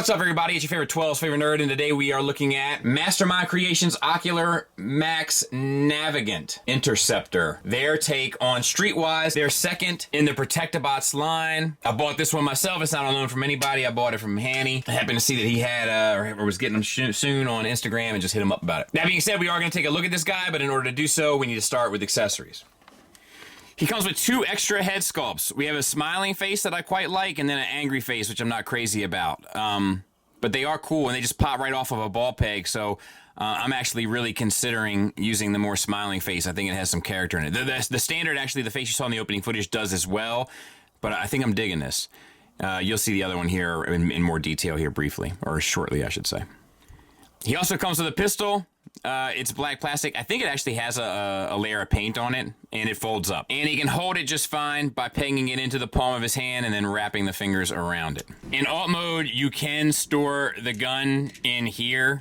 What's up, everybody? It's your favorite 12's favorite nerd, and today we are looking at Mastermind Creations Ocular Max Navigant Interceptor. Their take on Streetwise. They're second in the Protectabots line. I bought this one myself. It's not on loan from anybody. I bought it from Hanny. I happened to see that he had or was getting them soon on Instagram and just hit him up about it. That being said, we are going to take a look at this guy, but in order to do so, we need to start with accessories. He comes with two extra head sculpts. We have a smiling face that I quite like, and then an angry face, which I'm not crazy about. But they are cool, and they just pop right off of a ball peg, so I'm actually really considering using the more smiling face. I think it has some character in it. The standard, actually, the face you saw in the opening footage does as well, but I think I'm digging this. You'll see the other one here in more detail here briefly, or shortly, I should say. He also comes with a pistol. It's black plastic. I think it actually has a layer of paint on it, and it folds up. And he can hold it just fine by pegging it into the palm of his hand and then wrapping the fingers around it. In alt mode, you can store the gun in here,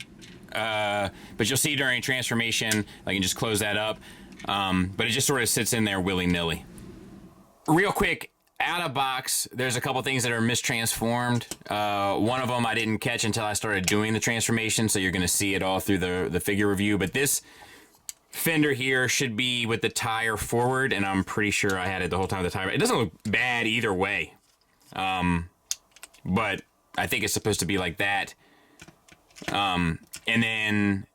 but you'll see during transformation, I can just close that up, but it just sort of sits in there willy-nilly. Real quick, out of box, there's a couple things that are mistransformed. One of them I didn't catch until I started doing the transformation, so you're going to see it all through the figure review. But this fender here should be with the tire forward, and I'm pretty sure I had it the whole time with the tire. It doesn't look bad either way, but I think it's supposed to be like that. And then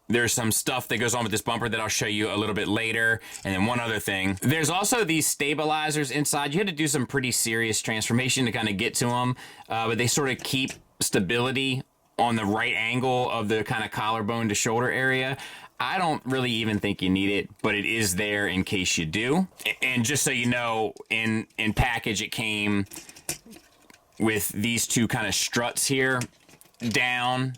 there's some stuff that goes on with this bumper that I'll show you a little bit later. And then one other thing. There's also these stabilizers inside. You had to do some pretty serious transformation to kind of get to them. But they sort of keep stability on the right angle of the kind of collarbone to shoulder area. I don't really even think you need it, but it is there in case you do. And just so you know, in package it came with these two kind of struts here, down,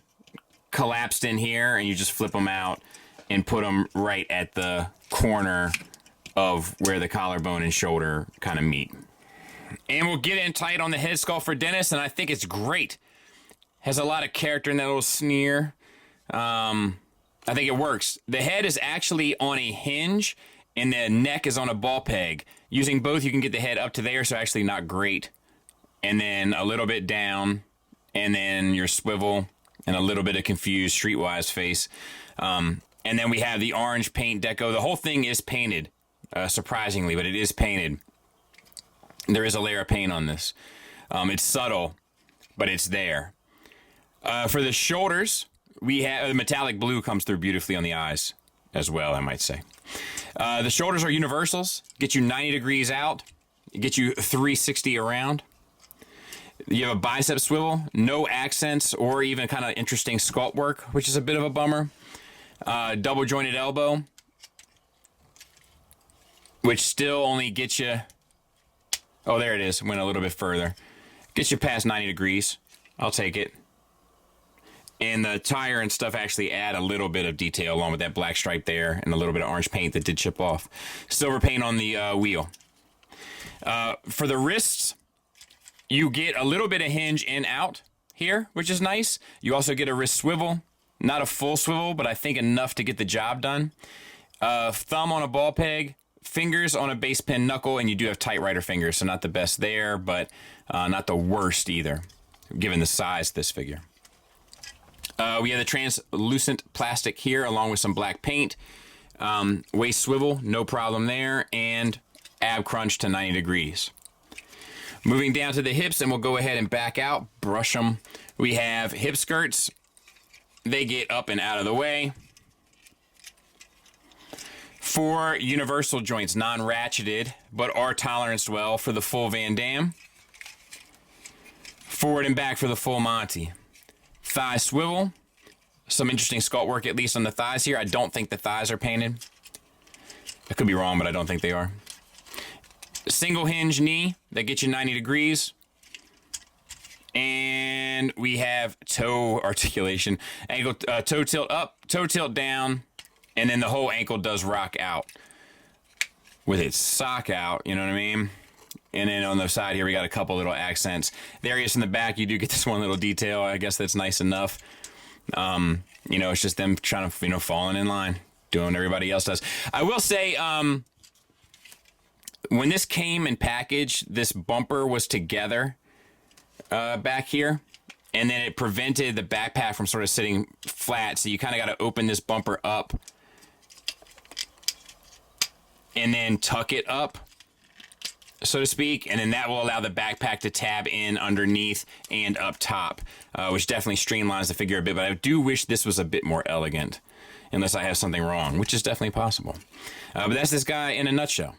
collapsed in here, and you just flip them out and put them right at the corner of where the collarbone and shoulder kind of meet. And we'll get in tight on the head sculpt for Dennis, and I think it's great. Has a lot of character in that little sneer. I think it works. The head is actually on a hinge, and the neck is on a ball peg. Using both, you can get the head up to there, so actually not great. And then a little bit down, and then your swivel, and a little bit of confused Streetwise face. And then we have the orange paint deco. The whole thing is painted, surprisingly, but it is painted. There is a layer of paint on this. It's subtle, but it's there. For the shoulders, we have the metallic blue comes through beautifully on the eyes as well, I might say. The shoulders are universals. Get you 90 degrees out. Get you 360 around. You have a bicep swivel, no accents or even kind of interesting sculpt work, which is a bit of a bummer. Double jointed elbow, which still only gets you, oh, there it is, went a little bit further. Gets you past 90 degrees. I'll take it. And the tire and stuff actually add a little bit of detail along with that black stripe there and a little bit of orange paint that did chip off. Silver paint on the wheel. For the wrists, you get a little bit of hinge in out here, which is nice. You also get a wrist swivel. Not a full swivel, but I think enough to get the job done. Thumb on a ball peg, fingers on a base pin knuckle, and you do have tight rider fingers, so not the best there, but not the worst either, given the size of this figure. We have the translucent plastic here, along with some black paint. Waist swivel, no problem there, and ab crunch to 90 degrees. Moving down to the hips, and we'll go ahead and back out, brush them. We have hip skirts. They get up and out of the way. 4 universal joints, non-ratcheted, but are toleranced well for the full Van Damme. Forward and back for the full Monty. Thigh swivel. Some interesting sculpt work, at least on the thighs here. I don't think the thighs are painted. I could be wrong, but I don't think they are. Single hinge knee that gets you 90 degrees. And we have toe articulation. Ankle, toe tilt up, toe tilt down, and then the whole ankle does rock out with its sock out, you know what I mean? And then on the side here, we got a couple little accents. There he is in the back. You do get this one little detail. I guess that's nice enough. You know, it's just them trying to, you know, falling in line, doing what everybody else does. I will say, when this came in package, this bumper was together back here, and then it prevented the backpack from sort of sitting flat. So you kind of got to open this bumper up and then tuck it up, so to speak, and then that will allow the backpack to tab in underneath and up top, which definitely streamlines the figure a bit, but I do wish this was a bit more elegant, unless I have something wrong, which is definitely possible. But that's this guy in a nutshell.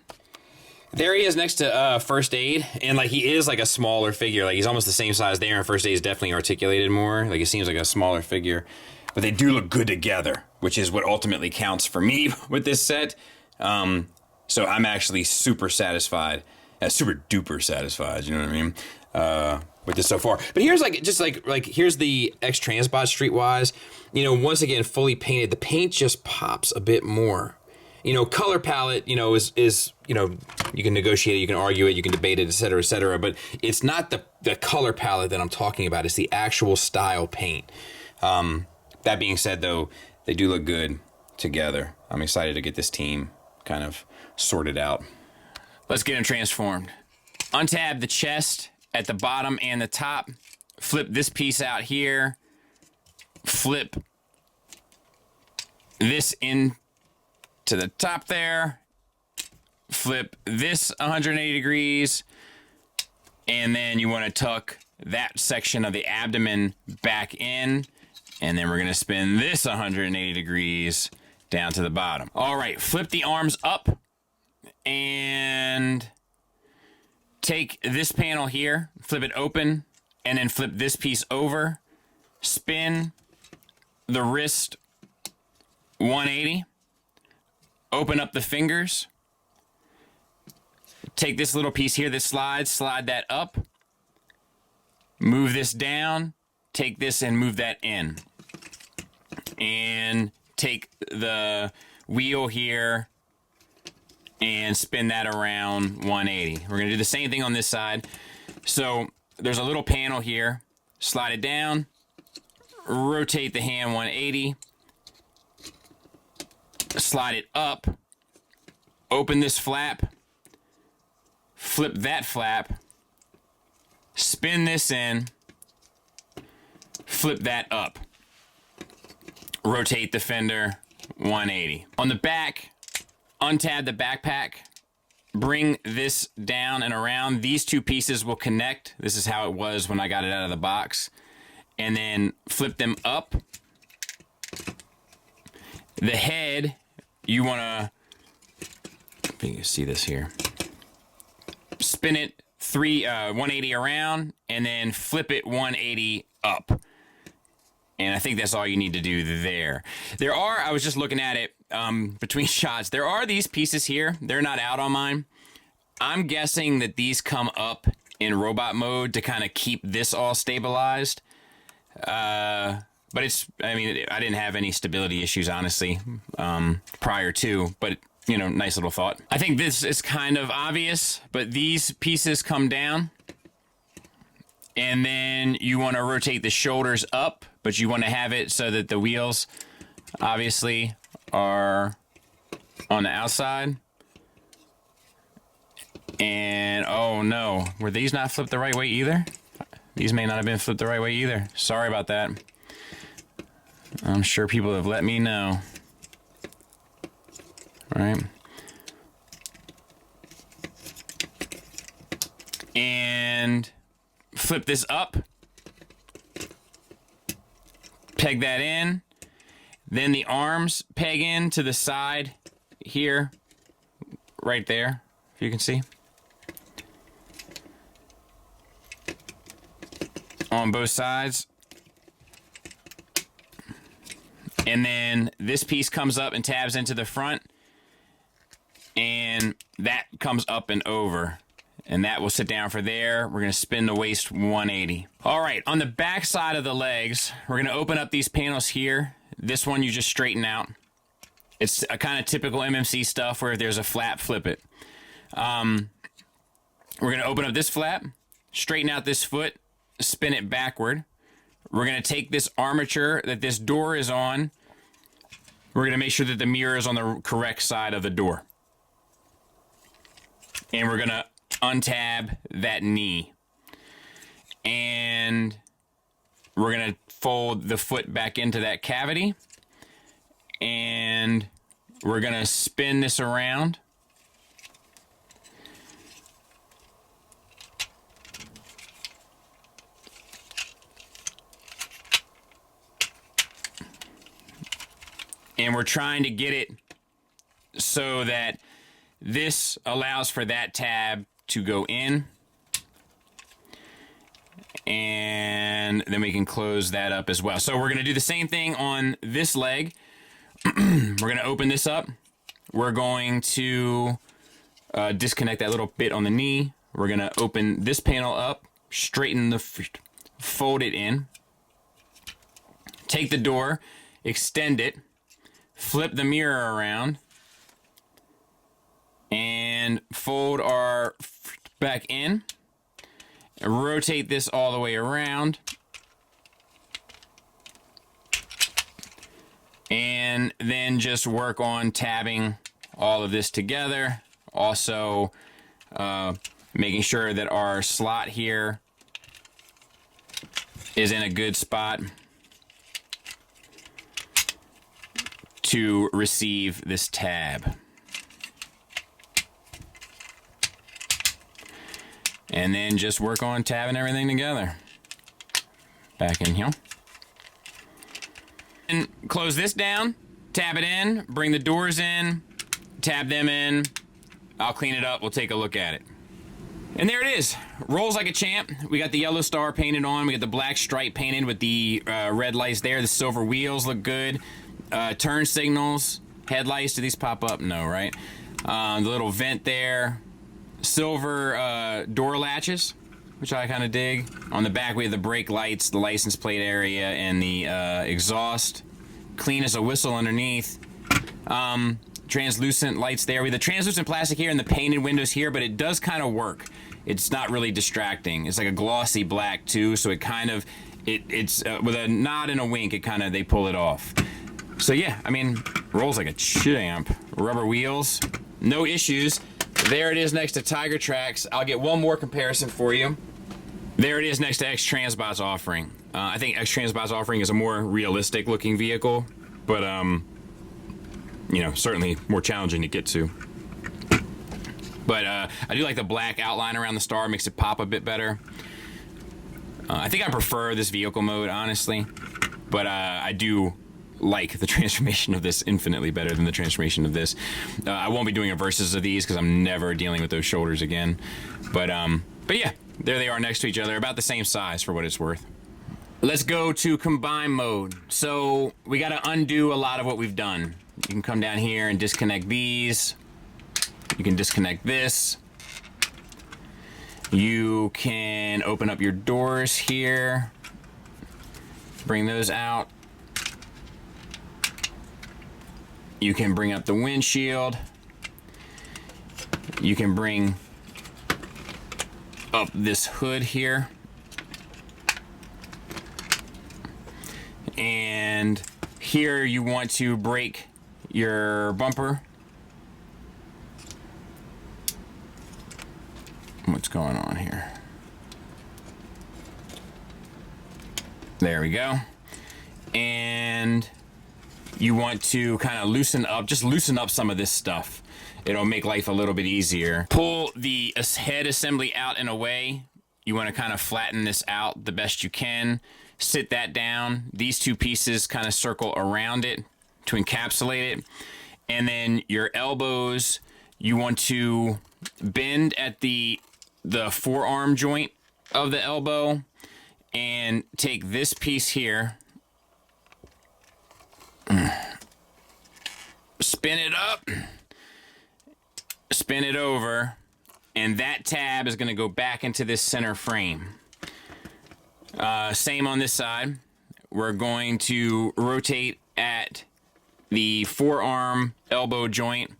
There he is next to First Aid, and like he is like a smaller figure, like he's almost the same size there, and First Aid is definitely articulated more, like it seems like a smaller figure, but they do look good together, which is what ultimately counts for me with this set. So I'm actually super satisfied, super duper satisfied, you know what I mean, with this so far. But here's like, just like here's the X-Transbot Streetwise, you know, once again, fully painted. The paint just pops a bit more. You know, color palette, you know, is you know, you can negotiate it, you can argue it, you can debate it, et cetera, but it's not the color palette that I'm talking about. It's the actual style paint. That being said, though, they do look good together. I'm excited to get this team kind of sorted out. Let's get them transformed. Untab the chest at the bottom and the top. Flip this piece out here. Flip this in to the top there. Flip this 180 degrees. And then you want to tuck that section of the abdomen back in. And then we're going to spin this 180 degrees down to the bottom. All right, flip the arms up and take this panel here, flip it open, and then flip this piece over, spin the wrist 180, open up the fingers, take this little piece here that slides, slide that up, move this down, take this and move that in, and take the wheel here and spin that around 180. We're gonna do the same thing on this side. So there's a little panel here, slide it down, rotate the hand 180, slide it up, open this flap, flip that flap, spin this in, flip that up, rotate the fender 180. On the back, untab the backpack, bring this down and around. These two pieces will connect. This is how it was when I got it out of the box. And then flip them up. The head, you want to, if you can see this here, spin it 180 around and then flip it 180 up. And I think that's all you need to do there. There are, I was just looking at it between shots, there are these pieces here. They're not out on mine. I'm guessing that these come up in robot mode to kind of keep this all stabilized. But it's, I mean, I didn't have any stability issues, honestly, prior to, but, you know, nice little thought. I think this is kind of obvious, but these pieces come down. And then you want to rotate the shoulders up, but you want to have it so that the wheels obviously are on the outside. And oh no, were these not flipped the right way either? These may not have been flipped the right way either. Sorry about that. I'm sure people have let me know. All right. And flip this up, peg that in, then the arms peg in to the side here, right there, if you can see, on both sides. And then this piece comes up and tabs into the front, and that comes up and over. And that will sit down for there. We're gonna spin the waist 180. All right, on the back side of the legs, we're gonna open up these panels here. This one you just straighten out. It's a kind of typical MMC stuff where if there's a flap, flip it. We're gonna open up this flap, straighten out this foot, spin it backward. We're gonna take this armature that this door is on. We're gonna make sure that the mirror is on the correct side of the door. And we're gonna untab that knee. And we're gonna fold the foot back into that cavity, and we're gonna spin this around. And we're trying to get it so that this allows for that tab to go in. And then we can close that up as well. So we're going to do the same thing on this leg. We're going to open this up. We're going to disconnect that little bit on the knee. We're going to open this panel up, straighten the, fold it in. Take the door, extend it, flip the mirror around, and fold our back in. Rotate this all the way around. And then just work on tabbing all of this together. Also, making sure that our slot here is in a good spot to receive this tab. And then just work on tabbing everything together. Back in here. And close this down, tab it in, bring the doors in, tab them in. I'll clean it up, we'll take a look at it. And there it is, rolls like a champ. We got the yellow star painted on, we got the black stripe painted with the red lights there. The silver wheels look good. Turn signals, headlights, do these pop up? No, right? The little vent there. Silver door latches, which I kind of dig. On the back we have the brake lights, the license plate area, and the exhaust. Clean as a whistle underneath. Translucent lights there. We have the translucent plastic here and the painted windows here, but it does kind of work. It's not really distracting. It's like a glossy black too, so it kind of, it's with a nod and a wink, it kind of, they pull it off. So yeah, I mean, rolls like a champ. Rubber wheels, no issues. There it is next to Tiger Tracks. I'll get one more comparison for you. There it is next to X-Transbot's offering. I think X-Transbot's offering is a more realistic looking vehicle, but you know, certainly more challenging to get to. But I do like the black outline around the star, makes it pop a bit better. I think I prefer this vehicle mode, honestly, but I do like the transformation of this infinitely better than the transformation of this. I won't be doing a versus of these because I'm never dealing with those shoulders again. But yeah, there they are next to each other, about the same size for what it's worth. Let's go to combine mode. So we got to undo a lot of what we've done. You can come down here and disconnect these. You can disconnect this. You can open up your doors here. Bring those out. You can bring up the windshield. You can bring up this hood here. And here you want to break your bumper. What's going on here? There we go. And you want to kind of loosen up, just loosen up some of this stuff. It'll make life a little bit easier. Pull the head assembly out and away. You want to kind of flatten this out the best you can. Sit that down. These two pieces kind of circle around it to encapsulate it. And then your elbows, you want to bend at the forearm joint of the elbow and take this piece here, spin it up, spin it over, and that tab is going to go back into this center frame. Same on this side. We're going to rotate at the forearm elbow joint.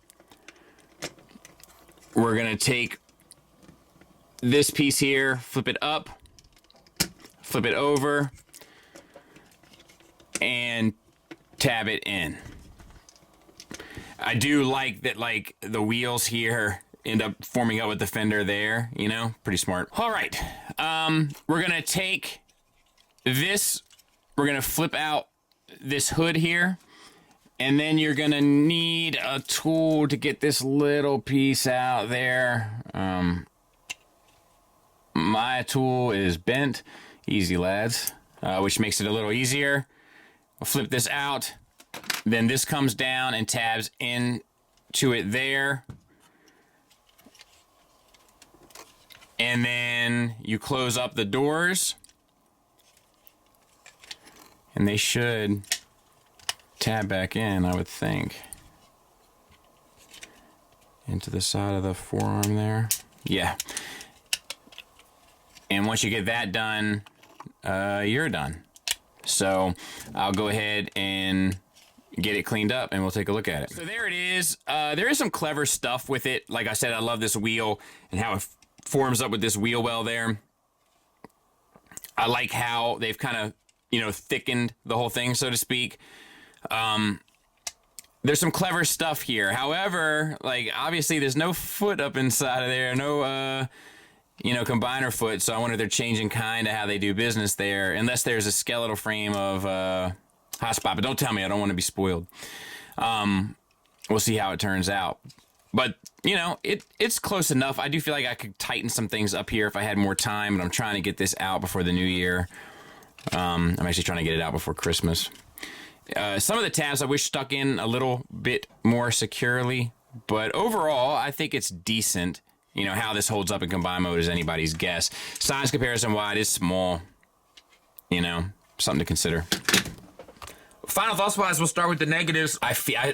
We're going to take this piece here, flip it up, flip it over, and tab it in. I do like that, like, the wheels here end up forming up with the fender there, you know, pretty smart. All right, we're gonna take this we're gonna flip out this hood here, and then you're gonna need a tool to get this little piece out there. My tool is bent. Easy, lads. Which makes it a little easier. I'll flip this out. Then this comes down and tabs into it there. And then you close up the doors. And they should tab back in, I would think. Into the side of the forearm there. Yeah. And once you get that done, you're done. So I'll go ahead and get it cleaned up and we'll take a look at it. So there it is. There is some clever stuff with it. Like I said, I love this wheel and how it forms up with this wheel well there. I like how they've kind of, you know, thickened the whole thing, so to speak. There's some clever stuff here. However, like, obviously there's no foot up inside of there, no, you know, combiner foot, so I wonder if they're changing kind of how they do business there, unless there's a skeletal frame of hotspot, but don't tell me, I don't want to be spoiled. We'll see how it turns out. But, you know, it's close enough. I do feel like I could tighten some things up here if I had more time, but I'm trying to get this out before the new year. I'm actually trying to get it out before Christmas. Some of the tabs I wish stuck in a little bit more securely, but overall, I think it's decent. You know, how this holds up in combine mode is anybody's guess. Size comparison wide is small. You know, something to consider. Final thoughts wise, we'll start with the negatives.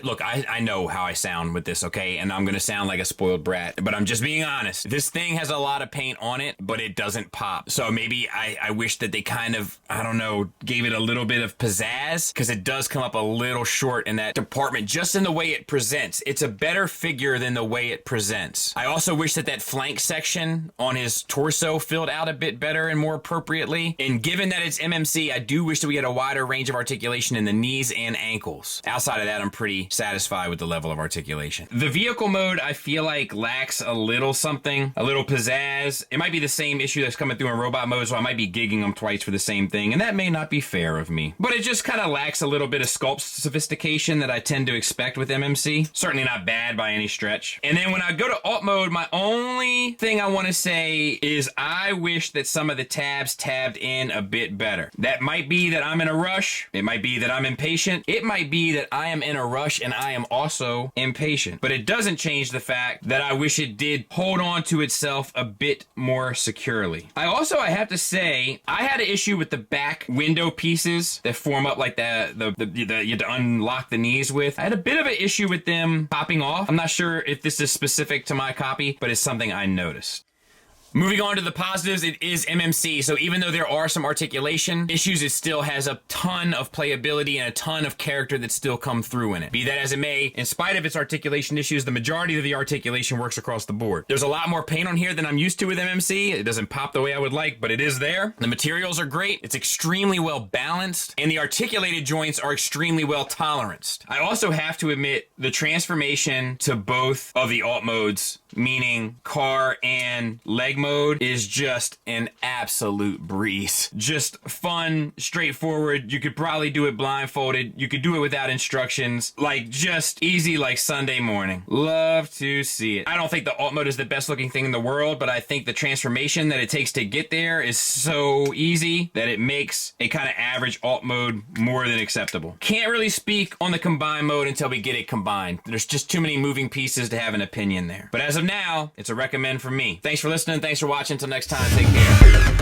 Look, I know how I sound with this, okay? And I'm gonna sound like a spoiled brat, but I'm just being honest. This thing has a lot of paint on it, but it doesn't pop. So maybe I wish that they kind of, I don't know, gave it a little bit of pizzazz, because it does come up a little short in that department, just in the way it presents. It's a better figure than the way it presents. I also wish that that flank section on his torso filled out a bit better and more appropriately. And given that it's MMC, I do wish that we had a wider range of articulation in the knees and ankles. Outside of that, I'm pretty satisfied with the level of articulation. The vehicle mode, I feel like, lacks a little something, a little pizzazz. It might be the same issue that's coming through in robot mode, so I might be gigging them twice for the same thing, and that may not be fair of me. But it just kind of lacks a little bit of sculpt sophistication that I tend to expect with MMC. Certainly not bad by any stretch. And then when I go to alt mode, my only thing I want to say is I wish that some of the tabs tabbed in a bit better. That might be that I'm in a rush. It might be that I'm impatient. It might be that I am in a rush and I am also impatient. But it doesn't change the fact that I wish it did hold on to itself a bit more securely. I have to say, I had an issue with the back window pieces that form up like you had to unlock the knees with. I had a bit of an issue with them popping off. I'm not sure if this is specific to my copy, but it's something I noticed. Moving on to the positives, it is MMC, so even though there are some articulation issues, it still has a ton of playability and a ton of character that still come through in it. Be that as it may, in spite of its articulation issues, the majority of the articulation works across the board. There's a lot more paint on here than I'm used to with MMC. It doesn't pop the way I would like, but it is there. The materials are great. It's extremely well balanced, and the articulated joints are extremely well toleranced. I also have to admit, the transformation to both of the alt modes, meaning car and leg mode, is just an absolute breeze. Just fun, straightforward. You could probably do it blindfolded. You could do it without instructions. Like, just easy like Sunday morning. Love to see it. I don't think the alt mode is the best looking thing in the world, but I think the transformation that it takes to get there is so easy that it makes a kind of average alt mode more than acceptable. Can't really speak on the combine mode until we get it combined. There's just too many moving pieces to have an opinion there. But as of now, it's a recommend from me. Thanks for listening. Thanks for watching. Until next time, take care.